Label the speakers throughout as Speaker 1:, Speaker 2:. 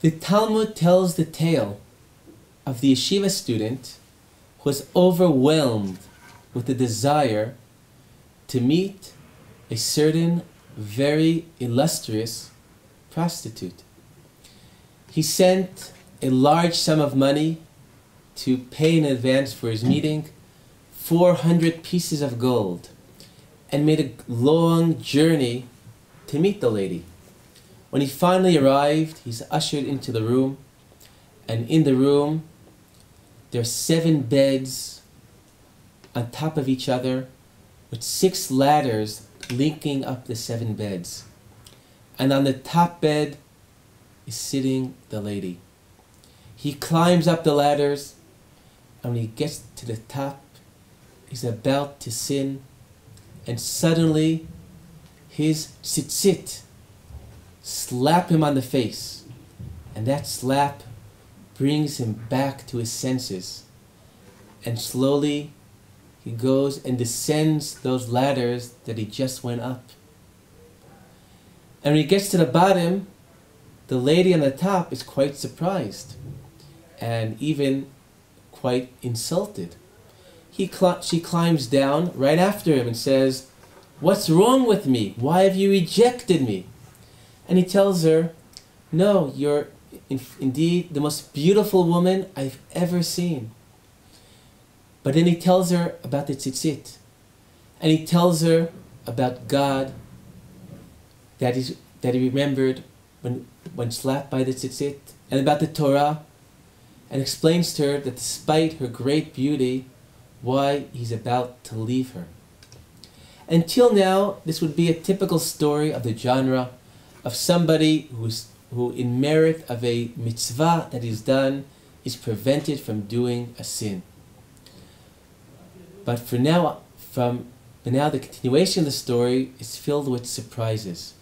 Speaker 1: The Talmud tells the tale of the yeshiva student who was overwhelmed with the desire to meet a certain very illustrious prostitute. He sent a large sum of money to pay in advance for his meeting, 400 pieces of gold, and made a long journey to meet the lady. When he finally arrived, he's ushered into the room, and in the room there are 7 beds on top of each other with 6 ladders linking up the 7 beds. And on the top bed is sitting the lady. He climbs up the ladders, and when he gets to the top, he's about to sin, and suddenly his tzitzit slap him on the face, and that slap brings him back to his senses, and slowly he goes and descends those ladders that he just went up. And when he gets to the bottom, the lady on the top is quite surprised and even quite insulted. She climbs down right after him and says, "What's wrong with me? Why have you rejected me?" And he tells her, "No, you're indeed the most beautiful woman I've ever seen." But then he tells her about the tzitzit, and he tells her about God that he remembered when slapped by the tzitzit, and about the Torah, and explains to her that despite her great beauty, why he's about to leave her. Until now, this would be a typical story of the genre of somebody who in merit of a mitzvah that he's done is prevented from doing a sin. But for now, the continuation of the story is filled with surprises.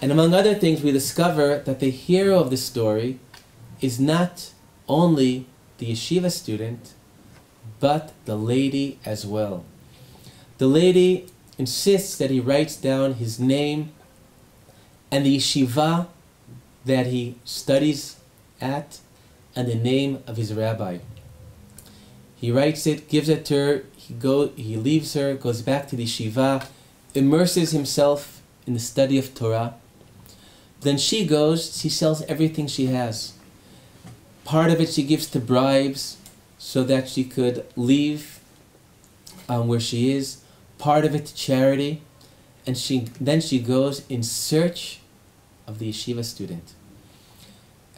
Speaker 1: And among other things, we discover that the hero of the story is not only the yeshiva student, but the lady as well. The lady insists that he writes down his name and the yeshiva that he studies at and the name of his rabbi. He writes it, gives it to her, he leaves her, goes back to the yeshiva, immerses himself in the study of Torah. Then she goes, she sells everything she has. Part of it she gives to bribes so that she could leave where she is. Part of it to charity. And then she goes in search of the yeshiva student.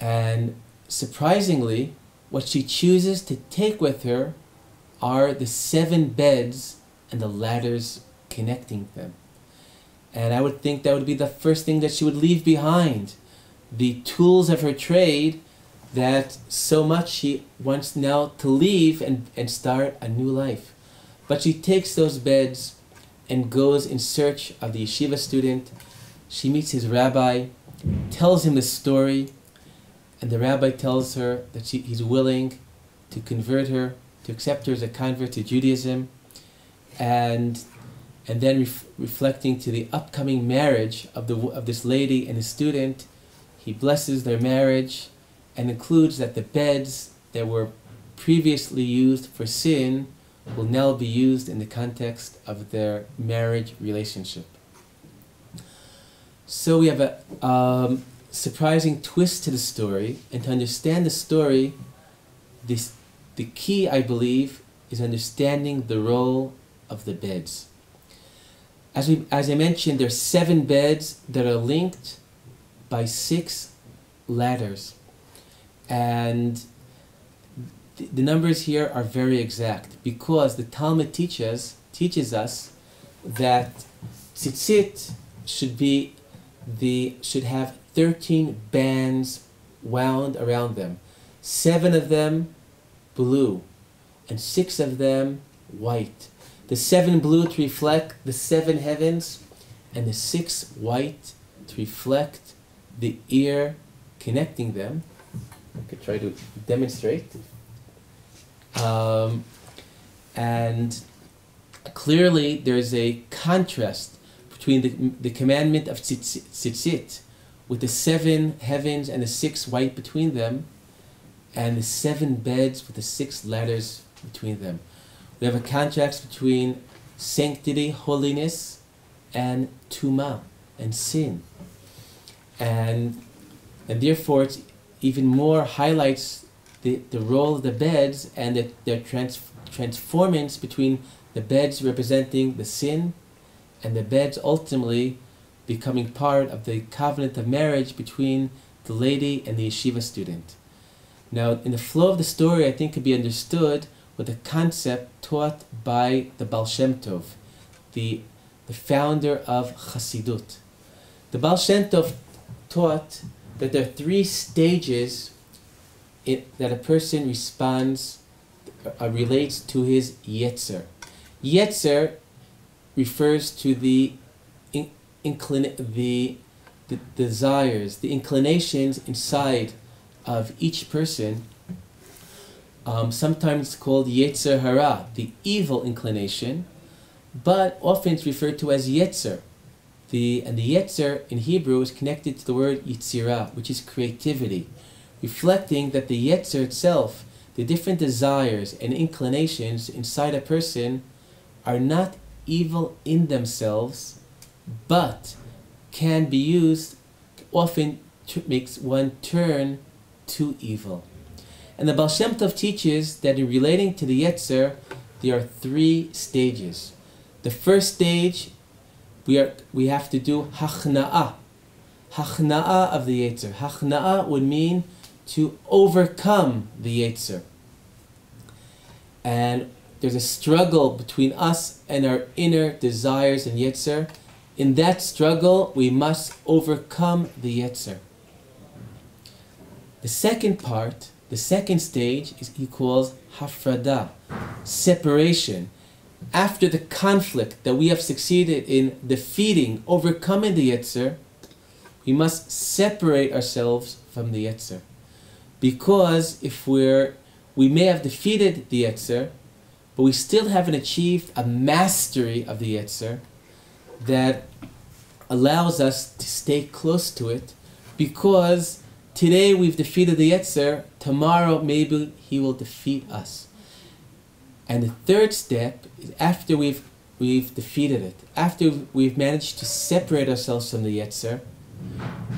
Speaker 1: And surprisingly, what she chooses to take with her are the 7 beds and the ladders connecting them. And I would think that would be the first thing that she would leave behind. The tools of her trade that so much she wants now to leave and start a new life. But she takes those beds and goes in search of the yeshiva student. She meets his rabbi, tells him the story, and the rabbi tells her that he's willing to convert her, to accept her as a convert to Judaism, and then reflecting to the upcoming marriage of this lady and his student, he blesses their marriage and includes that the beds that were previously used for sin will now be used in the context of their marriage relationship. So we have a surprising twist to the story, and to understand the story, the key, I believe, is understanding the role of the beds. As I mentioned, there are 7 beds that are linked by 6 ladders. And the numbers here are very exact because the Talmud teaches us that tzitzit should have 13 bands wound around them. 7 of them blue and 6 of them white. The 7 blue to reflect the 7 heavens, and the 6 white to reflect the ear connecting them. I could try to demonstrate. And clearly there's a contrast between the commandment of tzitzit, with the 7 heavens and the 6 white between them, and the 7 beds with the 6 ladders between them. We have a contrast between sanctity, holiness, and tuma, and sin. And therefore it even more highlights the role of the beds and their transformance between the beds representing the sin and the beds ultimately becoming part of the covenant of marriage between the lady and the yeshiva student. Now, in the flow of the story, I think could be understood with a concept taught by the Ba'al Shem Tov, the founder of Chassidut. The Ba'al Shem Tov taught that there are 3 stages that a person responds, relates to his Yetsar. Yetsar refers to the desires, the inclinations inside of each person, sometimes called Yetsar Hara, the evil inclination, but often it's referred to as Yetsar. And the Yetsar in Hebrew is connected to the word Yetzirah, which is creativity, reflecting that the Yetsar itself, the different desires and inclinations inside a person, are not evil in themselves, but can be used, often makes one turn to evil. And the Ba'al Shem Tov teaches that in relating to the Yetsar, there are 3 stages. The first stage, we have to do hachna'ah. Hachna'ah of the Yetsar. Hachna'ah would mean to overcome the Yetsar. And there's a struggle between us and our inner desires and Yetsar. In that struggle, we must overcome the Yetsar. The second part, the second stage, he calls hafrada, separation. After the conflict that we have succeeded in defeating, overcoming the Yetsar, we must separate ourselves from the Yetsar. Because if we may have defeated the Yetsar, but we still haven't achieved a mastery of the Yetsar that allows us to stay close to it, because today we've defeated the Yetsar, tomorrow maybe he will defeat us. And the third step is after we've defeated it, after we've managed to separate ourselves from the Yetsar,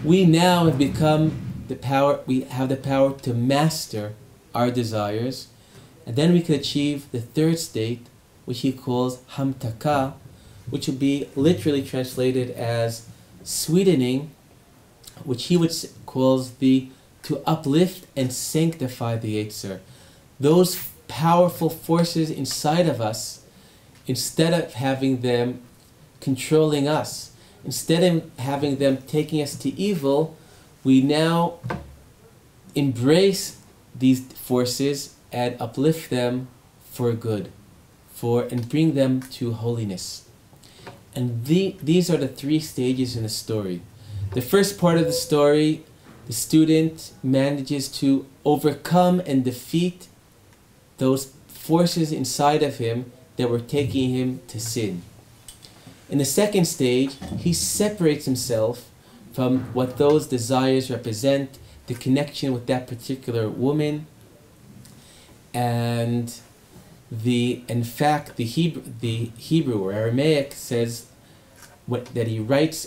Speaker 1: we now have we have the power to master our desires, and then we can achieve the third state, which he calls hamtaka, which would be literally translated as sweetening, which he calls to uplift and sanctify the Yetsar. Those powerful forces inside of us, instead of having them controlling us, instead of having them taking us to evil, we now embrace these forces and uplift them for good, and bring them to holiness. And these are the 3 stages in the story. The first part of the story, the student manages to overcome and defeat those forces inside of him that were taking him to sin. In the second stage, he separates himself from what those desires represent, the connection with that particular woman, and in fact the Hebrew or Aramaic says that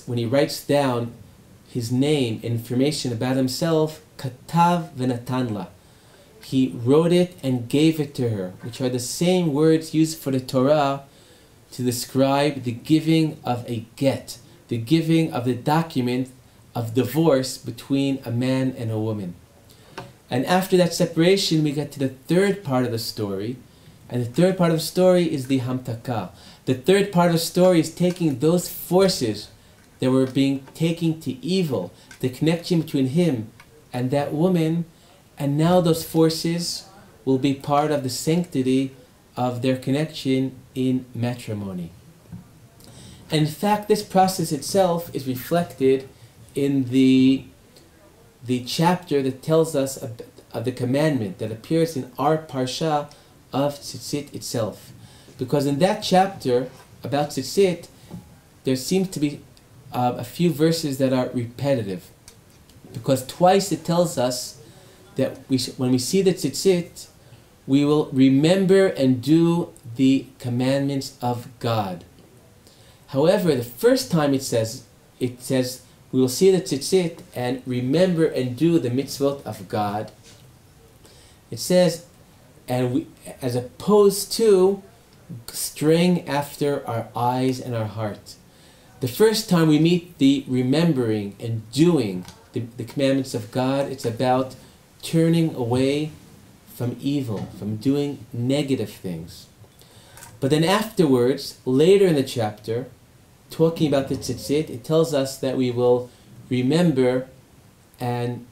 Speaker 1: when he writes down his name, information about himself, katav v'natanla. He wrote it and gave it to her, which are the same words used for the Torah to describe the giving of a get, the giving of the document of divorce between a man and a woman. And after that separation, we get to the third part of the story, and the third part of the story is the hamtaka. The third part of the story is taking those forces that were being taken to evil, the connection between him and that woman, and now those forces will be part of the sanctity of their connection in matrimony. And in fact, this process itself is reflected in the chapter that tells us of the commandment that appears in our Parsha of Tzitzit itself. Because in that chapter about Tzitzit, there seems to be a few verses that are repetitive. Because twice it tells us that when we see the tzitzit, we will remember and do the commandments of God. However, the first time it says we will see the tzitzit and remember and do the mitzvot of God. It says, and we, as opposed to straying after our eyes and our heart. The first time we meet the remembering and doing the commandments of God, it's about turning away from evil, from doing negative things. But then afterwards, later in the chapter, talking about the tzitzit, it tells us that we will remember and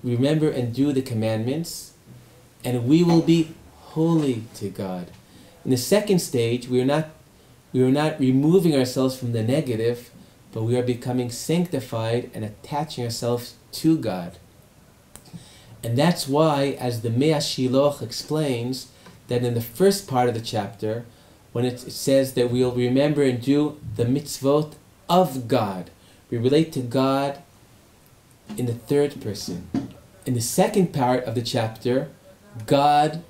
Speaker 1: do the commandments, and we will be holy to God. In the second stage, we are not removing ourselves from the negative, but we are becoming sanctified and attaching ourselves to God. And that's why, as the Shelach explains, that in the first part of the chapter, when it says that we'll remember and do the mitzvot of God, we relate to God in the third person. In the second part of the chapter, God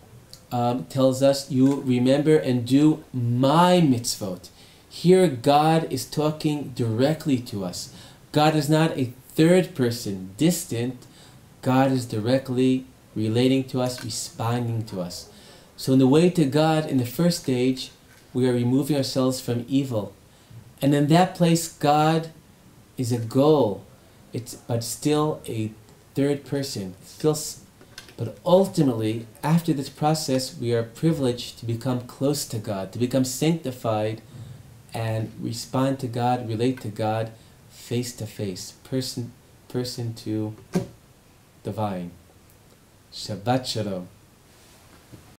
Speaker 1: tells us, you remember and do my mitzvot. Here God is talking directly to us. God is not a third person, distant. God is directly relating to us, responding to us. So in the way to God, in the first stage, we are removing ourselves from evil. And in that place, God is a goal. But still a third person. But ultimately, after this process, we are privileged to become close to God, to become sanctified, and respond to God, relate to God, face to face, person to divine. Shabbat Shalom.